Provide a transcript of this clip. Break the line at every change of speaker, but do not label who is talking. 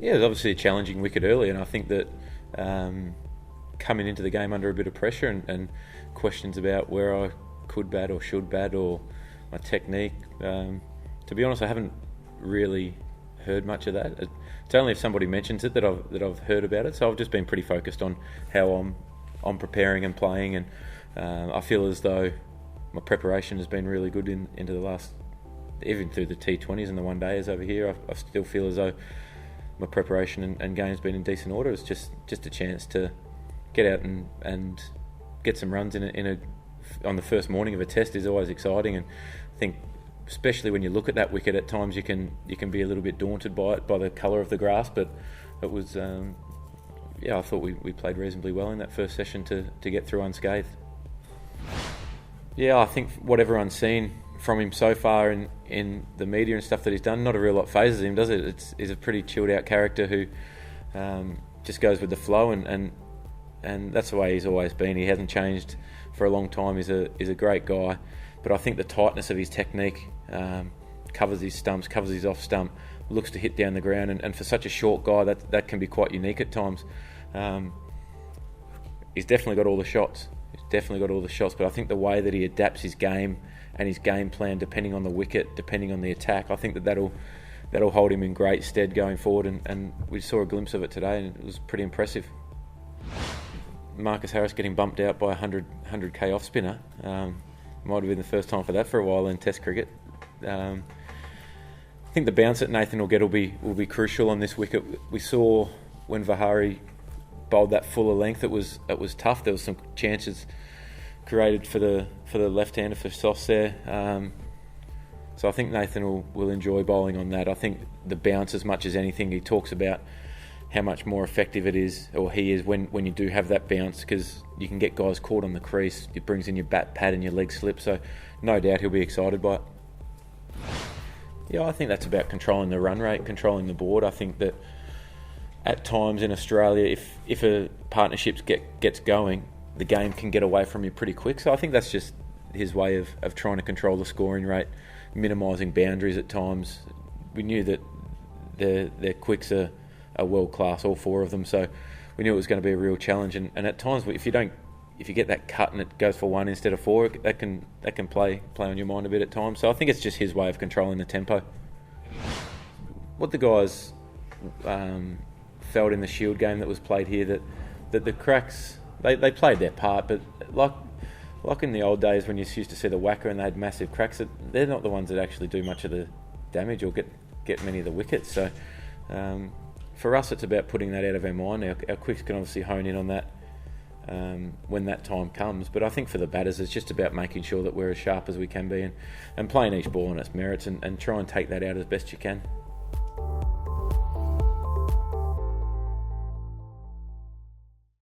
Yeah, it was obviously a challenging wicket early, and I think that coming into the game under a bit of pressure and questions about where I could bat or should bat or my technique. To be honest, I haven't really heard much of that. It's only if somebody mentions it that I've heard about it. So I've just been pretty focused on how I'm preparing and playing, and I feel as though my preparation has been really good into the last, even through the T20s and the one days over here. I still feel as though my preparation and game's been in decent order. It's just a chance to get out and get some runs on the first morning of a test is always exciting, and I think especially when you look at that wicket at times you can be a little bit daunted by it, by the colour of the grass, but it was I thought we played reasonably well in that first session to get through unscathed. Yeah, I think what everyone's seen from him so far in the media and stuff that he's done, not a real lot phases him, does it? He's a pretty chilled out character who just goes with the flow, and that's the way he's always been. He hasn't changed for a long time. He's a great guy, but I think the tightness of his technique, covers his stumps, covers his off stump, looks to hit down the ground, and for such a short guy that can be quite unique at times. He's definitely got all the shots. But I think the way that he adapts his game and his game plan depending on the wicket, depending on the attack, I think that'll hold him in great stead going forward, and we saw a glimpse of it today and it was pretty impressive. Marcus Harris getting bumped out by a 100k off spinner, might have been the first time for that for a while in Test cricket. I think the bounce that Nathan will get will be crucial on this wicket. We saw when Vihari bowled that fuller length, it was tough. There was some chances created for the left-hander for Sauce there. So I think Nathan will enjoy bowling on that. I think the bounce, as much as anything, he talks about how much more effective it is, or he is, when you do have that bounce, because you can get guys caught on the crease. It brings in your bat pad and your leg slip, so no doubt he'll be excited by it. Yeah, I think that's about controlling the run rate, controlling the board. I think that at times in Australia, if a partnership gets going, the game can get away from you pretty quick. So I think that's just his way of trying to control the scoring rate, minimising boundaries at times. We knew that their quicks are world class, all four of them. So we knew it was going to be a real challenge. And at times, if you get that cut and it goes for one instead of four, that can play on your mind a bit at times. So I think it's just his way of controlling the tempo. What the guys felt in the Shield game that was played here, that the cracks, they played their part, but like in the old days when you used to see the whacker and they had massive cracks, they're not the ones that actually do much of the damage or get many of the wickets. So for us, it's about putting that out of our mind. Our quicks can obviously hone in on that when that time comes, but I think for the batters it's just about making sure that we're as sharp as we can be and playing each ball on its merits and try and take that out as best you can.